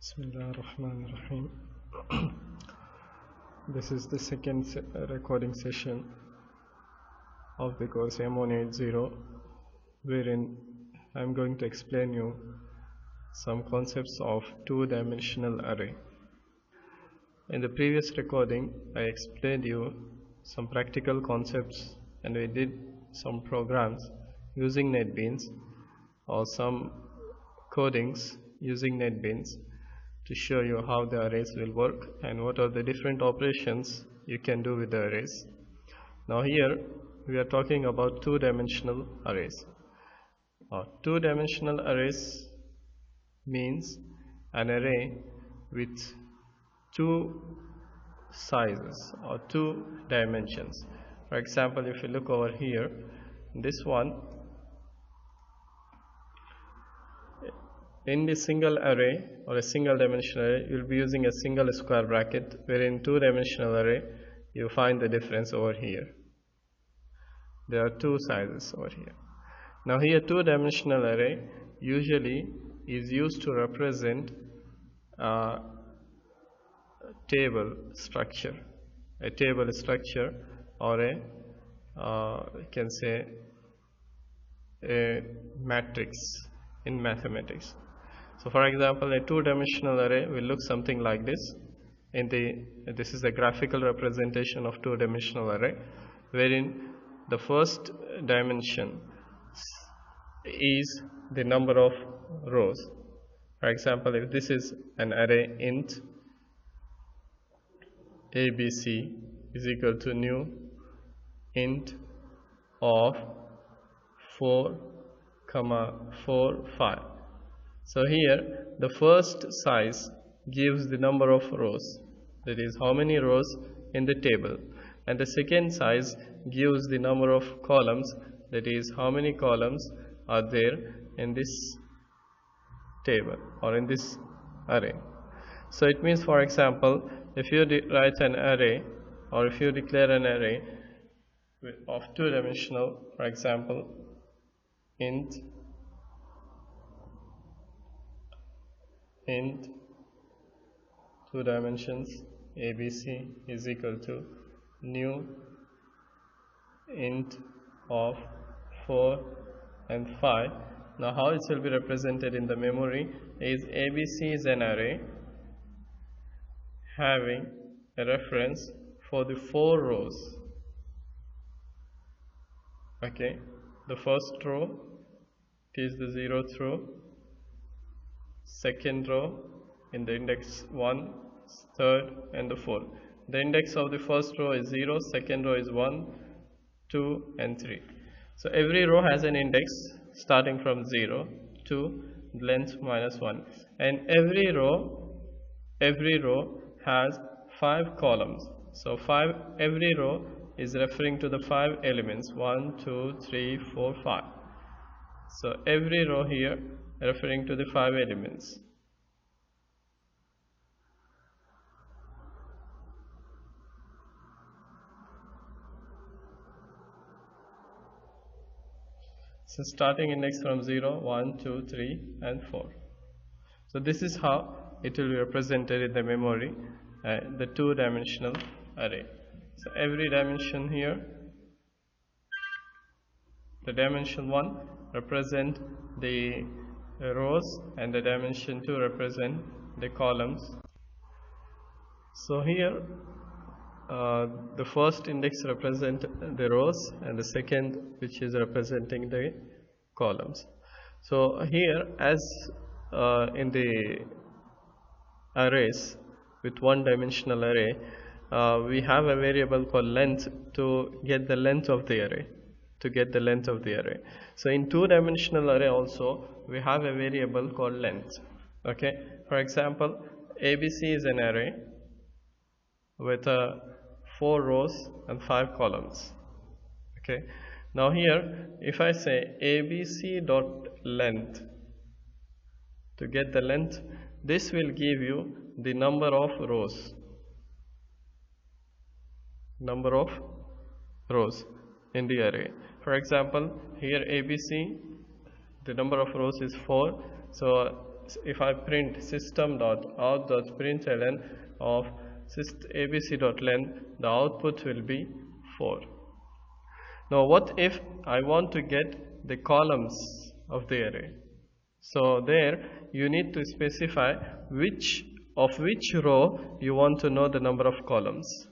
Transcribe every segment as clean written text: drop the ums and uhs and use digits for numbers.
Bismillahirrahmanirrahim. This is the second recording session of the course M180, wherein I am going to explain you some concepts of two-dimensional array. In the previous recording, I explained you some practical concepts and we did some programs using NetBeans or some codings using NetBeans to show you how the arrays will work and what are the different operations you can do with the arrays. Now here we are talking about two-dimensional arrays. Two-dimensional arrays means an array with two sizes or two dimensions. For example, if you look over here, this one, in the single array or a single dimensional array, you will be using a single square bracket, where in two-dimensional array you find the difference over here. There are two sizes over here. Now here two-dimensional array usually is used to represent a table structure or a you can say a matrix in mathematics. So for example, a two-dimensional array will look something like this. This is a graphical representation of two-dimensional array, wherein the first dimension is the number of rows. For example, if this is an array int ABC is equal to new int of 4, 4, 5. So here the first size gives the number of rows, that is how many rows in the table, and the second size gives the number of columns, that is how many columns are there in this table or in this array. So it means, for example, if you write an array or if you declare an array of two-dimensional, for example, int two dimensions ABC is equal to new int of 4 and 5. Now how it will be represented in the memory is ABC is an array having a reference for the 4 rows. Okay, the first row is the 0th row, second row in the index 1, third and the 4th. The index of the first row is 0, second row is 1, 2 and 3. So every row has an index starting from 0 to length -1, and every row has 5 columns. So every row is referring to the 5 elements, 1, 2, 3, 4, 5. So every row here referring to the 5 elements. So starting index from 0, 1, 2, 3 and 4. So this is how it will be represented in the memory, the two-dimensional array. So every dimension here, the dimension 1 represent the rows and the dimension 2 represent the columns. So here the first index represent the rows and the second which is representing the columns. So here, as in the arrays with one-dimensional array, we have a variable called length to get the length of the array. So in two-dimensional array also we have a variable called length. Okay, for example, ABC is an array with 4 rows and 5 columns. Okay, now here if I say ABC dot length, to get the length, this will give you the number of rows in the array. For example, here ABC, the number of rows is 4, so if I print system.out.println of abc.length, the output will be 4. Now what if I want to get the columns of the array? So there you need to specify which row you want to know the number of columns.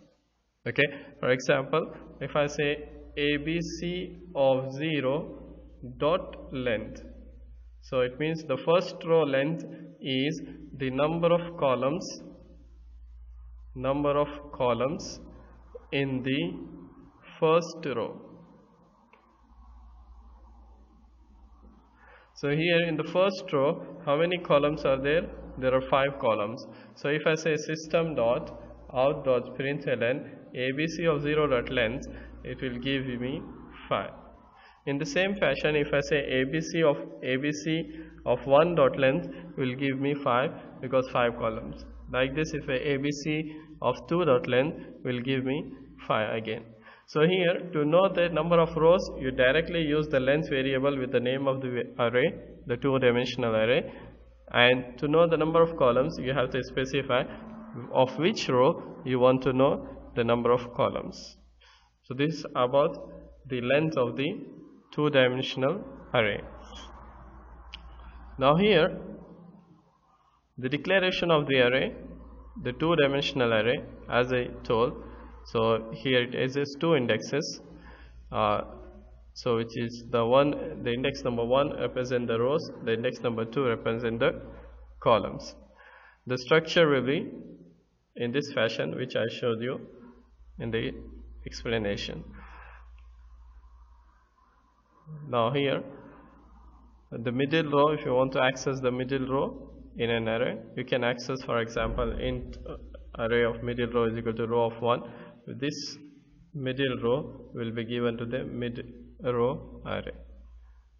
Okay, for example, if I say ABC of 0 dot length, so it means the first row length is the number of columns in the first row. So here in the first row, how many columns are there? There are 5 columns. So if I say system.out.println ABC of 0 dot length, it will give me 5. In the same fashion, if I say ABC of 1 dot length will give me 5 because 5 columns. Like this, if ABC of 2 dot length will give me 5 again. So here, to know the number of rows, you directly use the length variable with the name of the array, the 2-dimensional array. And to know the number of columns, you have to specify of which row you want to know the number of columns. So this is about the length of the 2-dimensional array. Now here, the declaration of the array, the 2-dimensional array, as I told. So here it is 2 indexes. So which is the index number 1 represent the rows, the index number 2 represent the columns. The structure will be in this fashion, which I showed you in the explanation. Now here, the middle row, if you want to access the middle row in an array, you can access, for example, int array of middle row is equal to row of 1. This middle row will be given to the mid row array.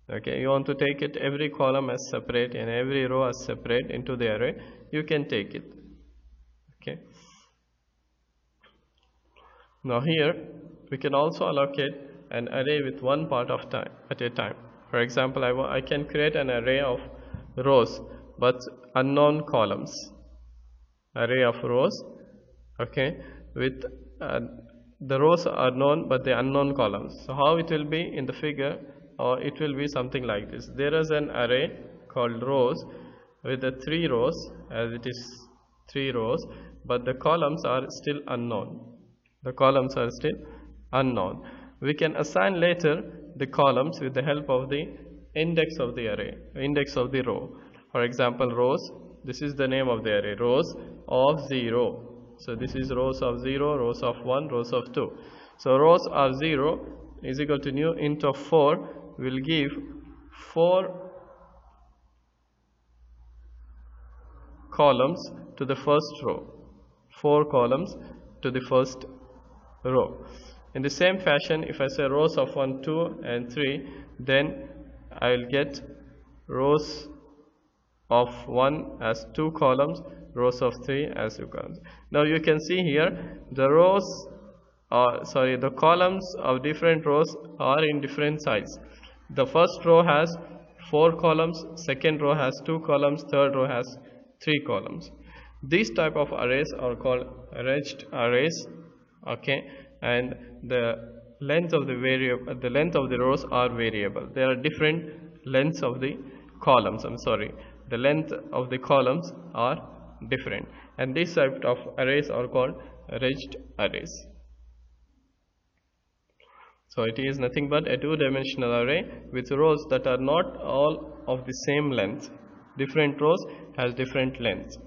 Okay, you want to take it every column as separate and every row as separate into the array, you can take it. Okay. Now here we can also allocate an array with one part of time at a time. For example, I can create an array of rows but unknown columns. Array of rows, okay, with the rows are known but the unknown columns. So how it will be in the figure, or it will be something like this. There is an array called rows with the 3 rows, as it is 3 rows, but the columns are still unknown. The columns are still unknown. We can assign later the columns with the help of the index of the array, index of the row. For example, rows, this is the name of the array, rows of 0. So this is rows of 0, rows of 1, rows of 2. So rows are 0 is equal to new int of 4 will give 4 columns to the first row. 4 columns to the first row. In the same fashion, if I say rows of 1, 2 and 3, then I will get rows of 1 as 2 columns, rows of 3 as 2 columns. Now you can see here the the columns of different rows are in different size. The first row has 4 columns, second row has 2 columns, third row has 3 columns. These type of arrays are called arranged arrays, okay, and the length of the rows are variable. There are different lengths of the columns. The length of the columns are different, and these type of arrays are called arranged arrays. So it is nothing but a 2-dimensional array with rows that are not all of the same length. Different rows has different lengths.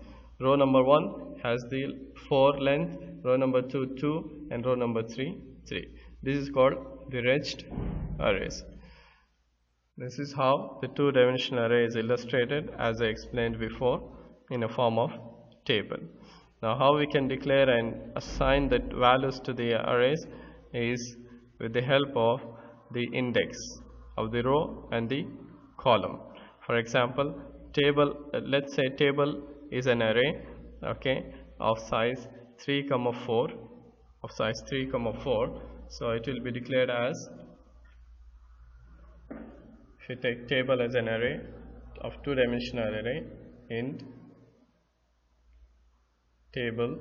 Row number 1 has the 4 length, row number 2 2, and row number 3 3. This is called the arranged arrays. This is how the 2-dimensional array is illustrated, as I explained before, in a form of table. Now how we can declare and assign the values to the arrays is with the help of the index of the row and the column. For example, table, let's say table is an array, okay, of size 3, 4, of size 3, 4. So it will be declared as, if you take table as an array of 2-dimensional array, int table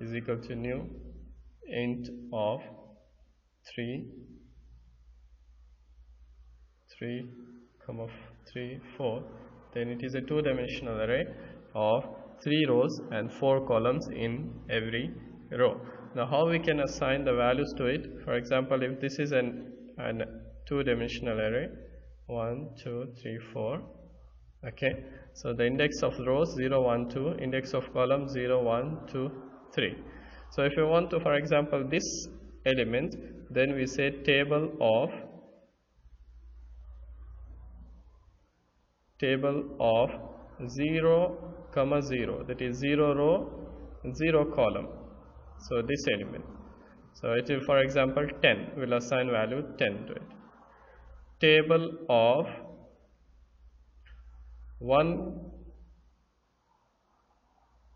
is equal to new int of 3 comma 3 4, then it is a two-dimensional array of 3 rows and 4 columns in every row. Now how we can assign the values to it? For example, if this is an two-dimensional array, 1 2 3 4, okay, so the index of rows 0 1 2, index of columns 0 1 2 3. So if you want to, for example, this element, then we say table of 0 comma 0, that is 0 row 0 column. So this element, so it will, for example, 10, will assign value 10 to it. Table of 1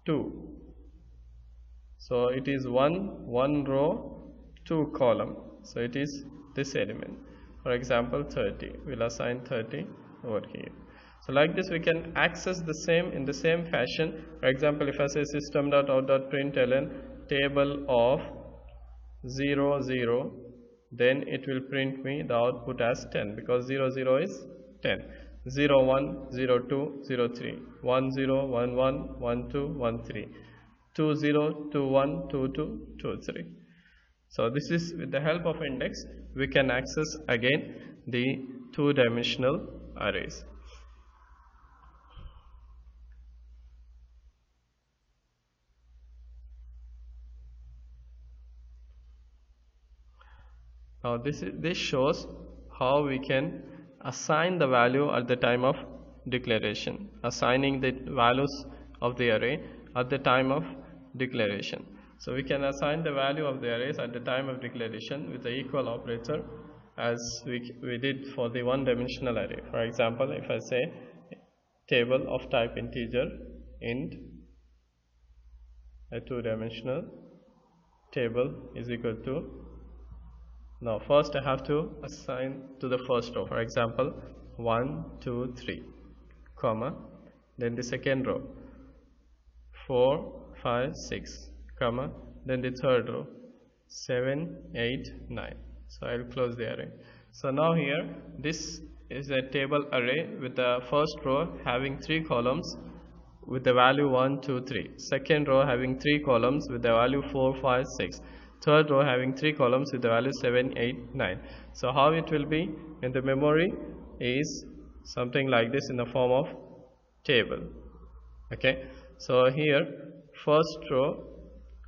2, so it is 1 row 2 column, so it is this element. For example, 30, will assign 30 over here. So like this we can access the same in the same fashion. For example, if I say system.out.println table of 0 0, then it will print me the output as 10, because 0 0 is 10. 0 1 0 2 0 3, 1 0 1 1 1 2 1 3, 2 0 2 1 2 2 2 3. So this is, with the help of index, we can access again the two-dimensional arrays. Now this shows how we can assign the value at the time of declaration, assigning the values of the array at the time of declaration. So we can assign the value of the arrays at the time of declaration with the equal operator, as we did for the one-dimensional array. For example, if I say table of type integer int a two-dimensional table is equal to, now first I have to assign to the first row, for example 1 2 3, comma, then the second row 4 5 6, comma, then the third row 7 8 9. So I will close the array. So now here this is a table array with the first row having 3 columns with the value 1 2 3, second row having 3 columns with the value 4 5 6, third row having 3 columns with the value 7 8 9. So how it will be in the memory is something like this in the form of table. Okay, so here first row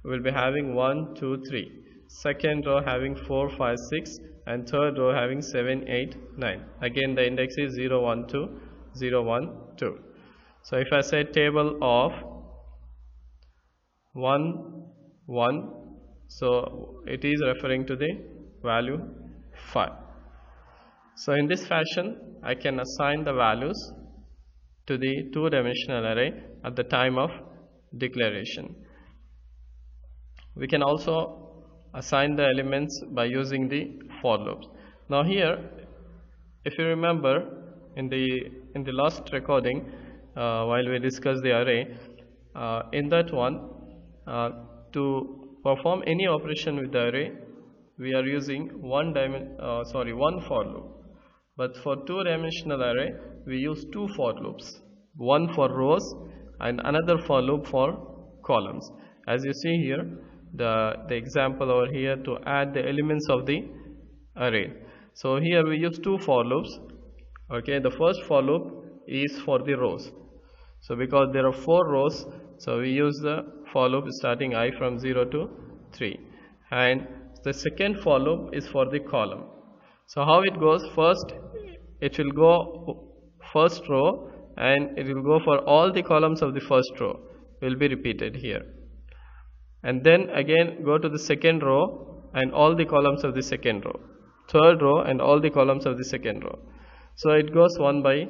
will be having 1 2 3, second row having 4 5 6, and third row having 7 8 9. Again the index is 0 1 2 0 1 2. So if I say table of 1 1, so it is referring to the value 5. So in this fashion I can assign the values to the two-dimensional array at the time of declaration. We can also assign the elements by using the for loops. Now here, if you remember in the last recording, while we discussed the array, in that one, to perform any operation with the array, we are using one for loop. But for two-dimensional array, we use 2 for loops, one for rows and another for loop for columns. As you see here, the example over here to add the elements of the array. So here we use 2 for loops. Okay, the first for loop is for the rows. So because there are 4 rows, so we use the for loop starting I from 0 to 3. And the second for loop is for the column. So how it goes? First it will go first row and it will go for all the columns of the first row, will be repeated here. And then again go to the second row and all the columns of the second row, third row and all the columns of the second row. So it goes one by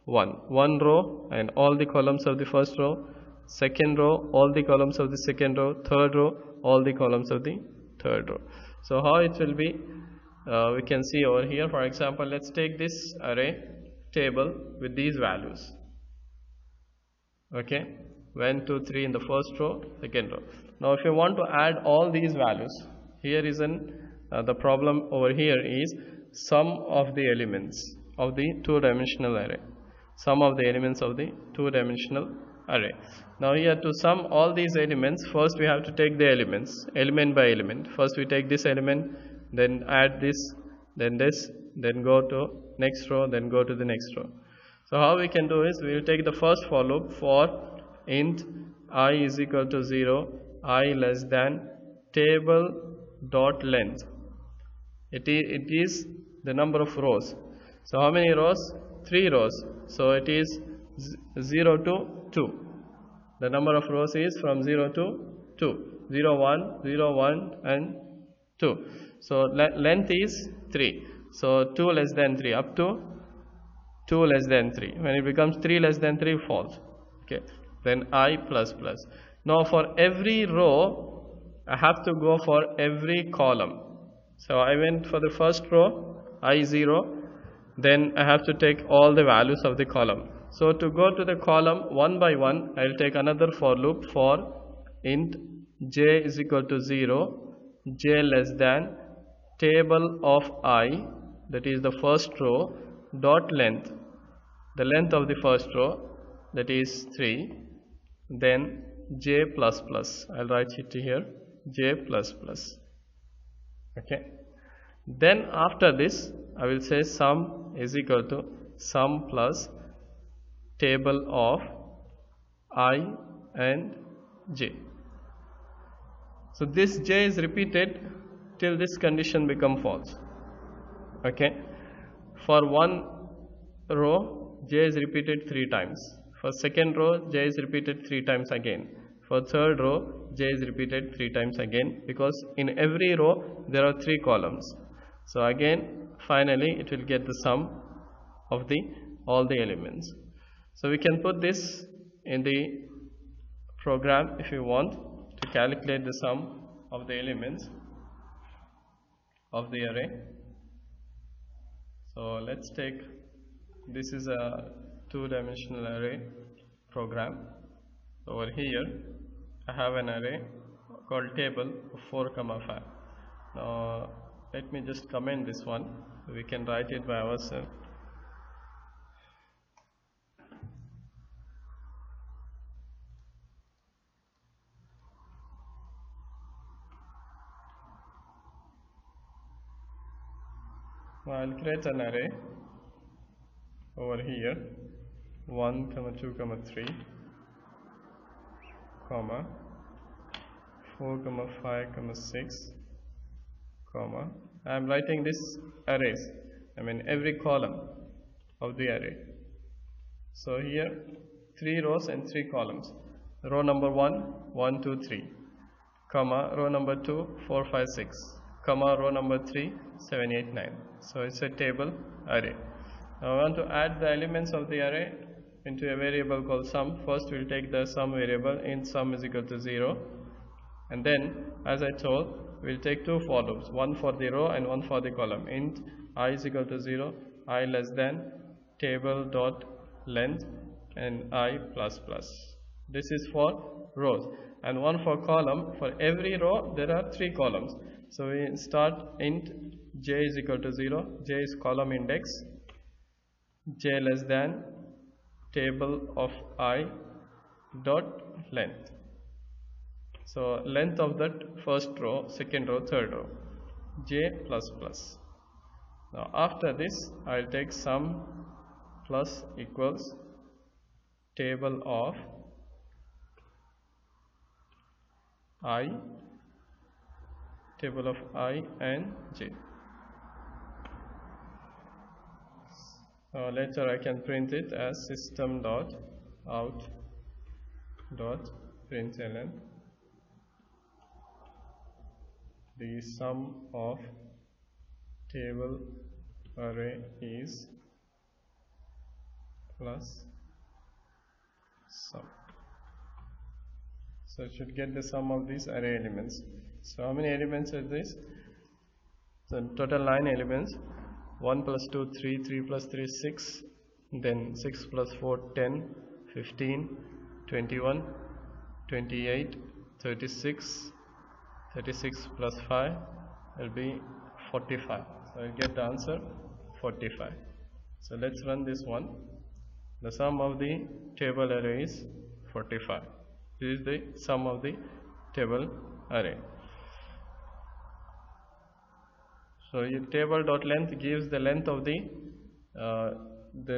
one row and all the columns of the first row, second row all the columns of the second row, third row all the columns of the third row. So how it will be, we can see over here. For example, let's take this array table with these values. Okay, 1 2 3 in the first row, second row. Now if you want to add all these values, here is an the problem over here is sum of the elements of the two-dimensional array, sum of the elements of the two-dimensional array. Now here, to sum all these elements, first we have to take the elements element by element. First we take this element, then add this, then this, then go to next row, then go to the next row. So how we can do is, we will take the first for loop for int I is equal to 0, I less than table dot length. It is the number of rows. So how many rows? 3 rows. So it is 0 to 2. The number of rows is from 0 to 2. 0 1 0 1 and 2. So length is 3. So 2 less than 3 up to 2 less than 3. When it becomes 3 less than 3, false. Okay, then I plus plus. Now for every row I have to go for every column. So I went for the first row, I0, then I have to take all the values of the column. So to go to the column one by one, I will take another for loop for int j is equal to 0, j less than table of I, that is the first row, dot length, the length of the first row, that is 3, then j plus plus. I'll write it here, j plus plus. Okay, then after this I will say sum is equal to sum plus table of I and j. So this j is repeated till this condition become false. Okay, for one row j is repeated 3 times, for second row j is repeated 3 times again, for third row j is repeated 3 times again, because in every row there are 3 columns. So again finally it will get the sum of the all the elements. So we can put this in the program if you want to calculate the sum of the elements of the array. So let's take, this is a two-dimensional array program. Over here I have an array called table of 4, 5. Now let me just comment this one, we can write it by ourselves. Now I'll create an array over here, 1, 2, 3, comma 4, 5, 6, comma. I am writing this arrays, I mean every column of the array. So here 3 rows and 3 columns. Row number 1, 1, 2, 3, comma row number 2, 4, 5, 6, comma row number 3, 7, 8, 9. So it's a table array. Now I want to add the elements of the array into a variable called sum. First we'll take the sum variable, int sum is equal to 0, and then as I told, we'll take 2 for loops, one for the row and one for the column. Int I is equal to 0, I less than table dot length, and I plus plus. This is for rows, and one for column. For every row there are 3 columns. So we start int j is equal to 0, j is column index, j less than table of I dot length. So length of that first row, second row, third row, j plus plus. Now after this I'll take sum plus equals table of I, table of I and j. Later I can print it as system dot out dot println the sum of table array is plus sum. So it should get the sum of these array elements. So how many elements are this? So total 9 elements. 1 plus 2, 3, 3 plus 3, 6, then 6 plus 4, 10, 15, 21, 28, 36. 36 plus 5 will be 45. So I'll get the answer 45. So let's run this one. The sum of the table array is 45. This is the sum of the table array. So your table dot length gives the length of the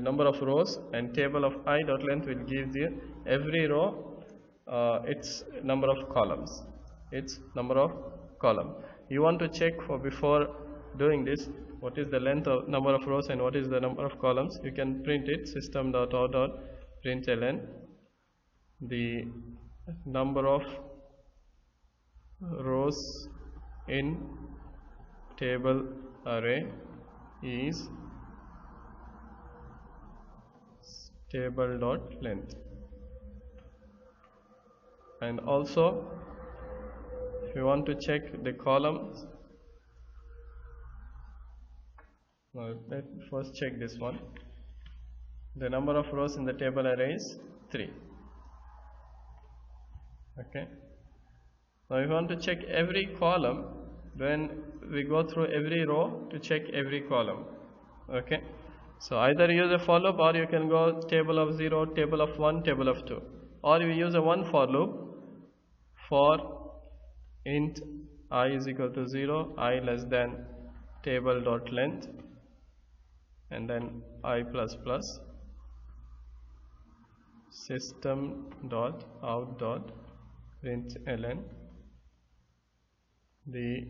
number of rows, and table of I dot length will give the every row its number of columns. You want to check for before doing this what is the length of number of rows and what is the number of columns. You can print it system.out.println the number of rows in table array is table dot length. And also if you want to check the columns, let's first check this one. The number of rows in the table array is 3. Okay. Now if you want to check every column, then we go through every row to check every column. Okay. So either use a for loop, or you can go table of 0, table of 1, table of 2, or you use a one for loop for int I is equal to 0, I less than table dot length, and then I plus plus system dot out dot println the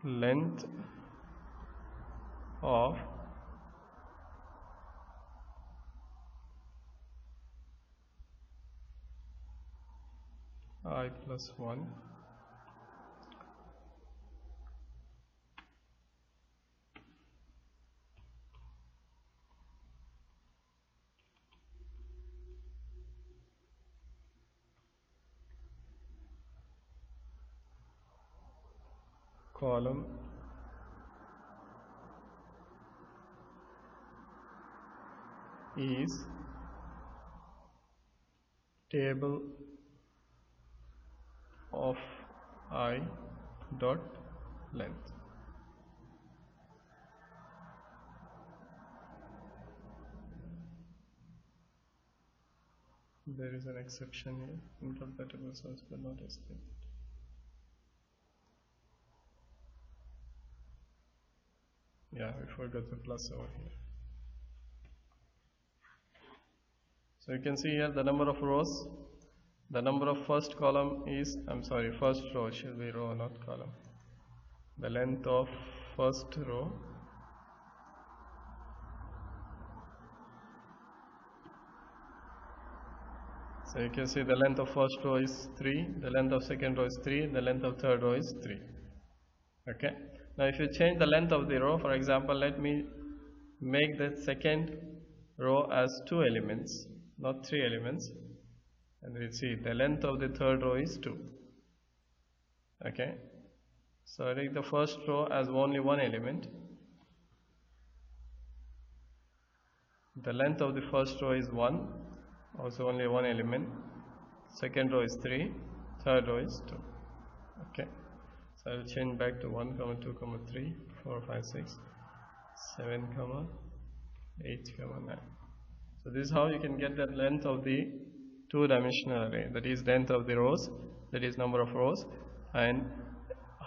length of I plus 1 column is table of I dot length. There is an exception here, incompatible source but not escaped. Yeah, we forgot the plus over here. So you can see here the number of rows. The number of first column is, first row should be row, not column. The length of first row so you can see the length of first row is 3, the length of second row is 3, the length of third row is 3. Okay. Now if you change the length of the row, for example, let me make the second row as 2 elements, not 3 elements, and we see the length of the third row is 2. Okay. So I take the first row as only one element. The length of the first row is 1, also only one element. Second row is 3, third row is 2. Okay. So I will change back to 1, 2, 3, 4, 5, 6, 7, 8, 9. So this is how you can get the length of the two-dimensional array, that is length of the rows, that is number of rows, and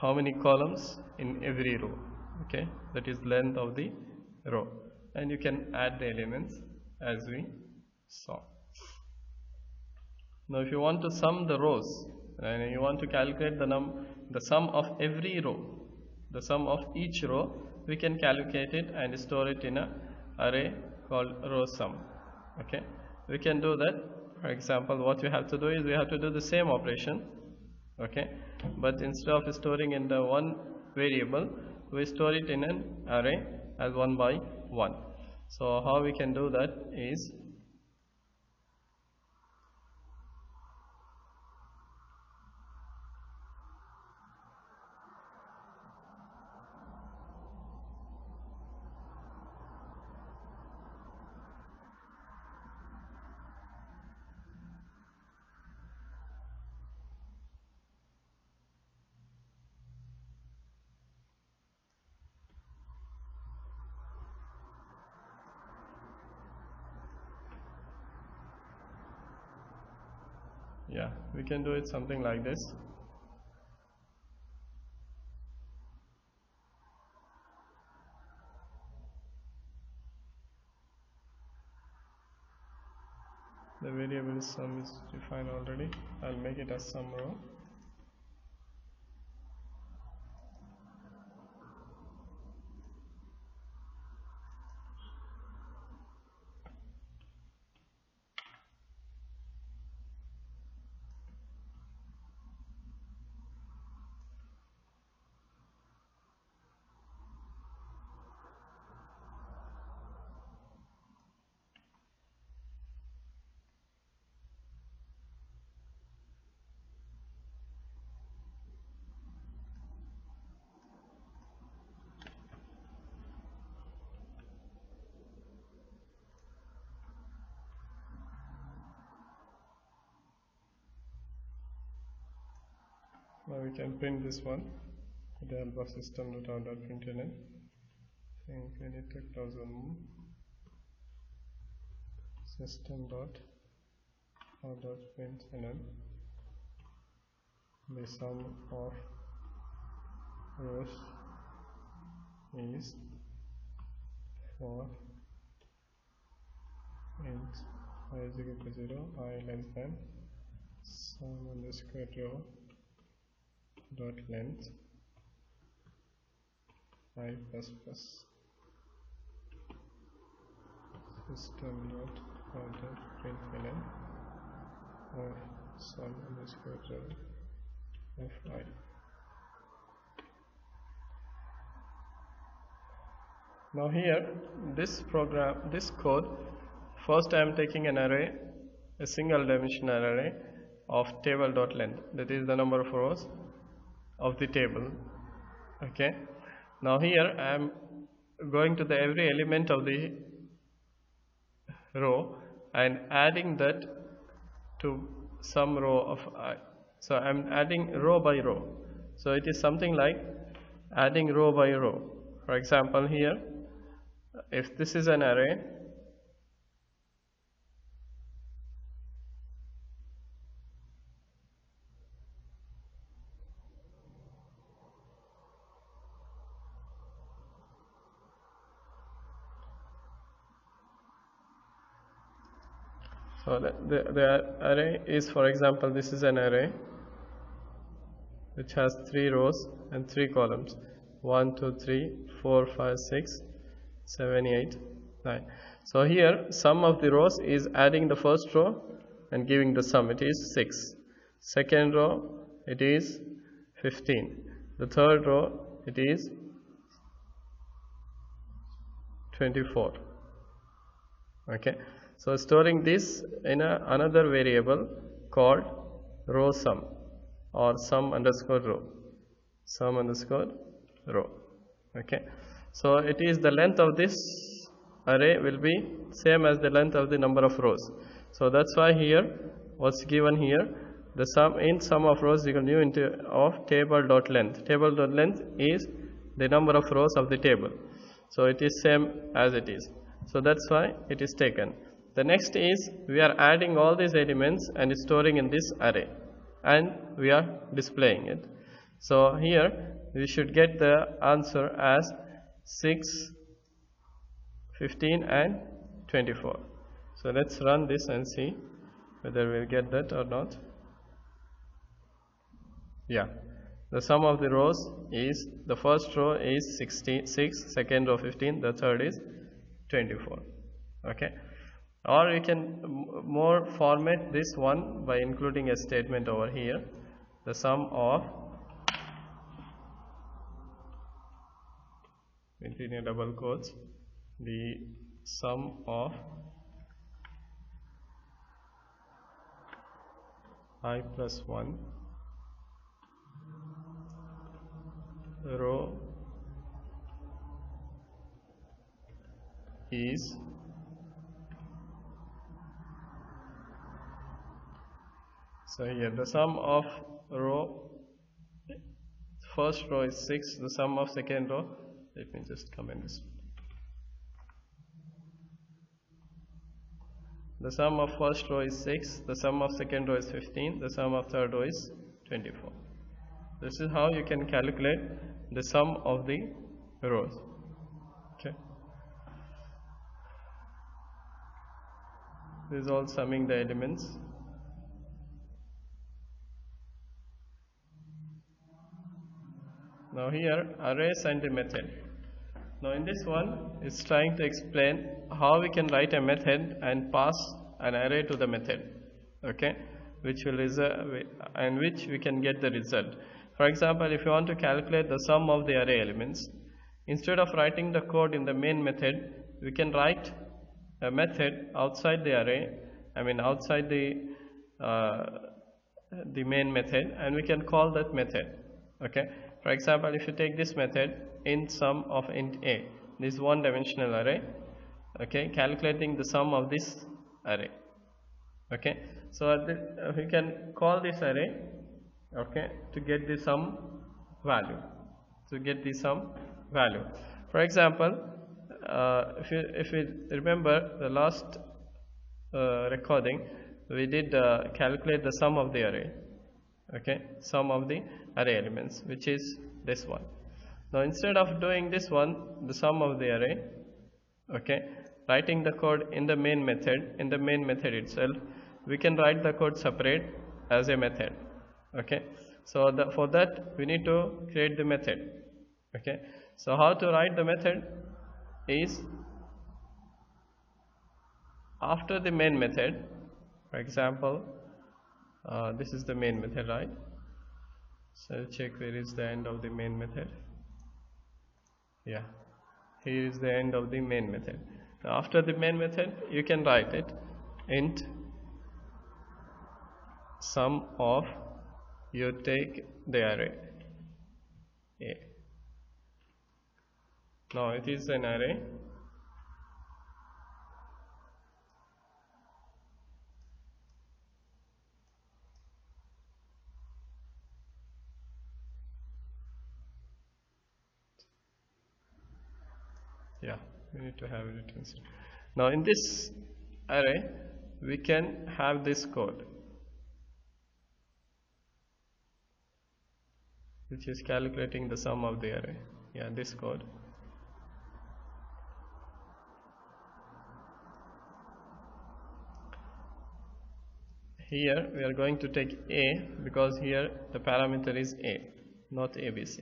how many columns in every row. Okay, that is length of the row, and you can add the elements as we saw. Now if you want to sum the rows and you want to calculate the sum of every row, the sum of each row, we can calculate it and store it in an array called row sum. Okay, we can do that. For example, what we have to do is we have to do the same operation. Okay, but instead of storing in the one variable, we store it in an array as 1 by 1. So how we can do that is, Yeah, we can do it something like this. The variable sum is defined already. I'll make it as sum row. Now we can print this one with the help of system.out.println. Infinity closure system.out.println. The sum of rows is for int I is equal to 0, I less than sum underscore row dot length I plus plus system dot out dot println of sum underscore row of I. Now here, this program, this code, first I am taking an array, a single dimensional array of table.length, that is the number of rows of the table. Okay. Now here I am going to the every element of the row and adding that to some row of I. So I am adding row by row. So it is something like adding row by row. For example, here, if this is an array, so the array is, for example, this is an array which has 3 rows and 3 columns, 1, 2, 3, 4, 5, 6, 7, 8, 9. So here sum of the rows is adding the first row and giving the sum, it is 6. Second row it is 15. The third row it is 24. Okay, so storing this in another variable called row sum or sum underscore row. Okay, so it is the length of this array will be same as the length of the number of rows. So that's why here what's given here, the sum of rows equal new into of table.length. Table.length is the number of rows of the table, so it is same as it is. So that's why it is taken. The next is we are adding all these elements and storing in this array, and we are displaying it. So here we should get the answer as 6, 15 and 24. So let's run this and see whether we'll get that or not. Yeah, the sum of the rows is, the first row is 66, second row 15, the third is 24. Okay, or you can more format this one by including a statement over here, the sum of, between a double quotes, the sum of I plus 1 row is so here the sum of row, first row is 6, the sum of second row, let me just comment this. the sum of first row is 6, the sum of second row is 15, the sum of third row is 24. This is how you can calculate the sum of the rows. Okay. This is all summing the elements. Now here, arrays and the method. Now in this one, it's trying to explain how we can write a method and pass an array to the method, okay, which will and which we can get the result. For example, if you want to calculate the sum of the array elements, instead of writing the code in the main method, we can write a method outside the array, outside the main method, and we can call that method, okay. For example, if you take this method, int sum of int a, this one-dimensional array, okay, calculating the sum of this array, okay. So we can call this array, okay, to get the sum value, For example, if you remember the last recording, we did calculate the sum of the array, okay, sum of the array elements, which is this one. Now instead of doing this one, the sum of the array, okay, writing the code in the main method, itself, we can write the code separate as a method, okay. So for that we need to create the method, okay. So how to write the method is, after the main method, for example, this is the main method, right? So check where is the end of the main method. Yeah, here is the end of the main method. Now after the main method, you can write it int sum of, you take the array a. Now it is an array, yeah, we need to have it written. Now in this array we can have this code, which is calculating the sum of the array. Yeah, this code. Here we are going to take a, because here the parameter is a, not abc.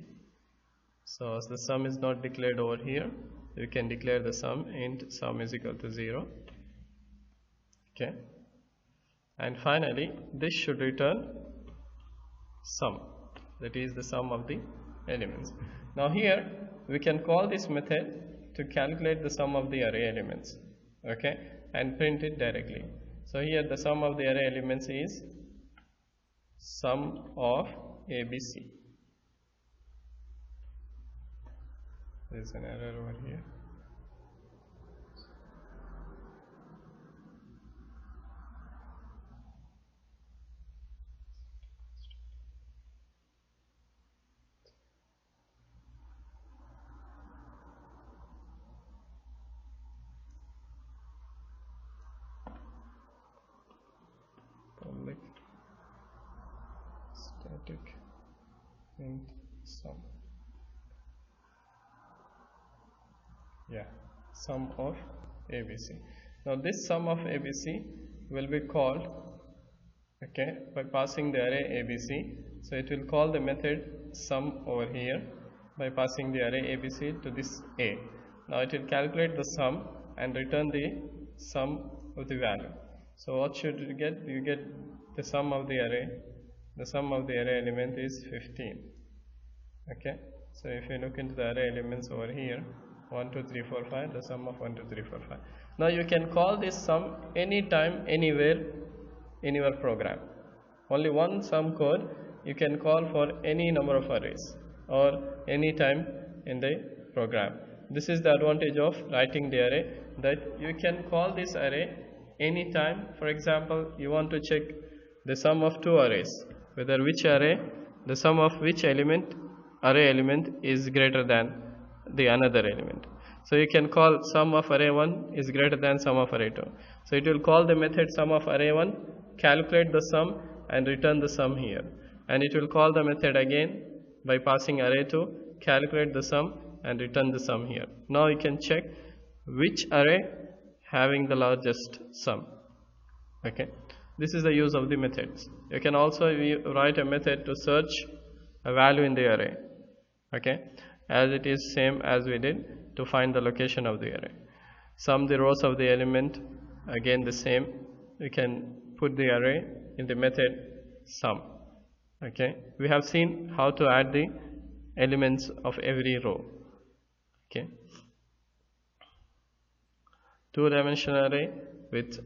So as the sum is not declared over here, you can declare the sum int sum is equal to 0, okay. And finally this should return sum, that is the sum of the elements. Now here we can call this method to calculate the sum of the array elements, okay, and print it directly. So here the sum of the array elements is sum of ABC. There is an error over here. Public static int sum. Yeah, sum of ABC. Now this sum of ABC will be called, okay, by passing the array ABC. So it will call the method sum over here by passing the array ABC to this A. Now it will calculate the sum and return the sum of the value. So what should you get? You get the sum of the array. The sum of the array element is 15. Okay. So if you look into the array elements over here, 1, 2, 3, 4, 5, the sum of 1, 2, 3, 4, 5. Now you can call this sum anytime, anywhere in your program. Only one sum code you can call for any number of arrays or any time in the program. This is the advantage of writing the array, that you can call this array anytime. For example, you want to check the sum of two arrays, whether which array, the sum of which element, array element is greater than the another element. So you can call sum of array 1 is greater than sum of array 2. So it will call the method sum of array 1, calculate the sum and return the sum here. And it will call the method again by passing array 2, calculate the sum and return the sum here. Now you can check which array having the largest sum. Okay, this is the use of the methods. You can also write a method to search a value in the array. Okay, as it is same as we did to find the location of the array. Sum the rows of the element, again the same. We can put the array in the method sum. Okay, we have seen how to add the elements of every row. Okay, two-dimensional array with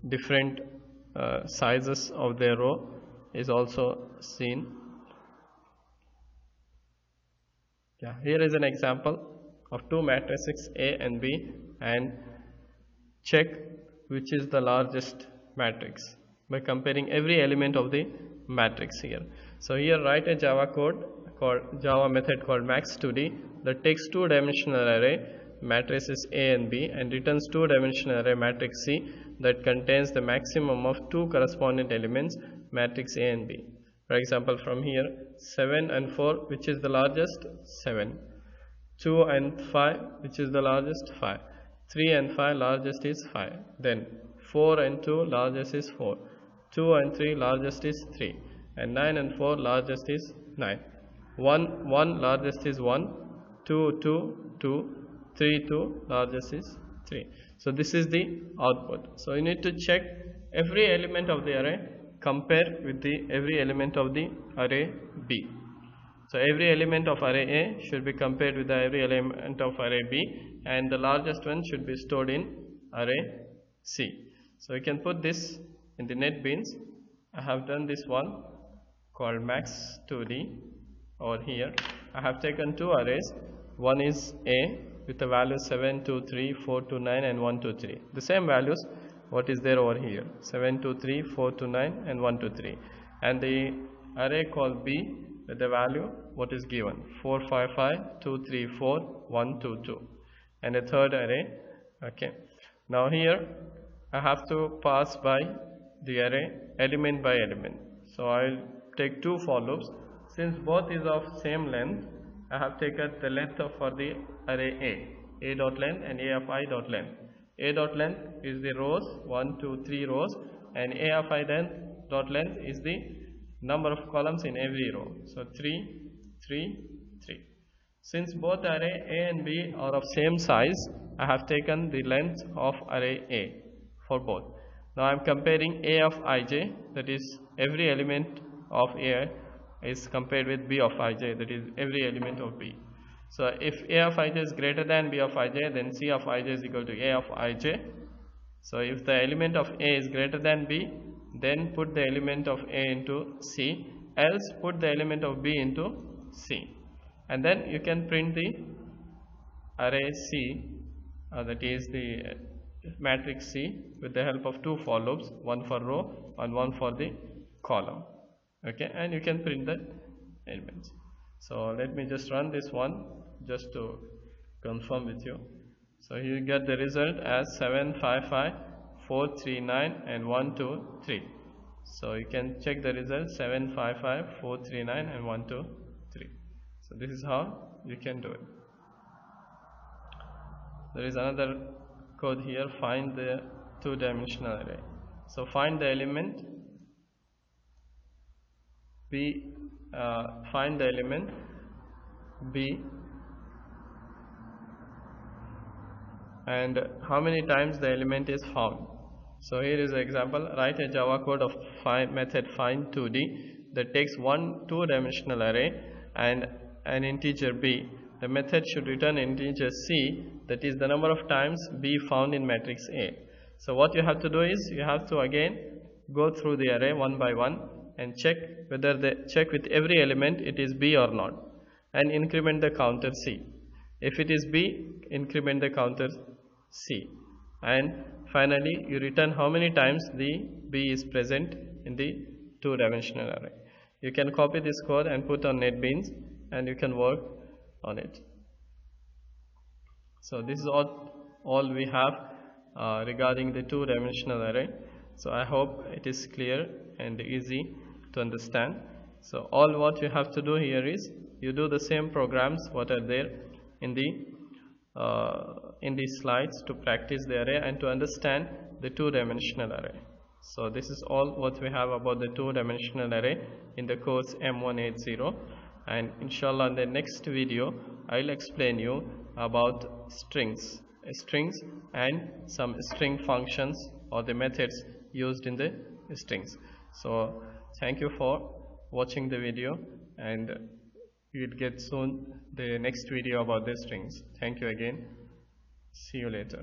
different sizes of their row is also seen. Yeah, here is an example of two matrices A and B, and check which is the largest matrix by comparing every element of the matrix here. So here write a Java method called max2d that takes two-dimensional array matrices A and B and returns two-dimensional array matrix C that contains the maximum of two corresponding elements matrix A and B. For example, from here 7 and 4, which is the largest? 7. 2 and 5, which is the largest? 5. 3 and 5, largest is 5. Then 4 and 2, largest is 4. 2 and 3, largest is 3. And 9 and 4, largest is 9. 1, largest is 1. 2, 2, 2. 3, 2, largest is 3. So this is the output. So you need to check every element of the array, compare with every element of the array B. So every element of array A should be compared with every element of array B, and the largest one should be stored in array C. So you can put this in the NetBeans. I have done this one called max2d over here. I have taken two arrays. One is A with the values 7, 2, 3, 4, 2, 9 and 1, 2, 3. The same values what is there over here, 7, 2, 3, 4, 2, 9 and 1, 2, 3. And the array called B with the value what is given, 4, 5, 5, 2, 3, 4, 1, 2, 2. And a third array. Okay, now here I have to pass by the array element by element. So I will take two for loops. Since both is of same length, I have taken the length for the array A dot length and A of I dot length. A dot length is the rows, 1, 2, 3 rows, and A of I dot length is the number of columns in every row. So 3, 3, 3. Since both array A and B are of same size, I have taken the length of array A for both. Now I am comparing A of ij, that is every element of A is compared with B of ij, that is every element of B. So if A of ij is greater than B of ij, then C of ij is equal to A of ij. So if the element of A is greater than B, then put the element of A into C, else put the element of B into C. And then you can print the array C, that is the matrix C, with the help of two for loops, one for row and one for the column. Okay, and you can print the elements. So let me just run this one just to confirm with you. So you get the result as 7, 5, 5, 4, 3, 9 and 1, 2, 3. So you can check the result 7, 5, 5, 4, 3, 9 and 1, 2, 3. So this is how you can do it. There is another code here, find the two-dimensional array. So find the element B, find the element B and how many times the element is found. So here is an example. Write a Java code of method find2d that takes one two-dimensional array and an integer B. The method should return integer C, that is the number of times B found in matrix A. So what you have to do is you have to again go through the array one by one and check whether with every element it is B or not, and increment the counter C. If it is B, increment the counter C, and finally you return how many times the B is present in the two-dimensional array. You can copy this code and put on NetBeans and you can work on it. So this is all we have regarding the two-dimensional array. So I hope it is clear and easy to understand. So all what you have to do here is you do the same programs what are there in these slides to practice the array and to understand the two-dimensional array. So this is all what we have about the two-dimensional array in the course M180, and inshallah in the next video I will explain you about strings and some string functions or the methods used in the strings. So thank you for watching the video, and you will get soon the next video about the strings. Thank you again. See you later.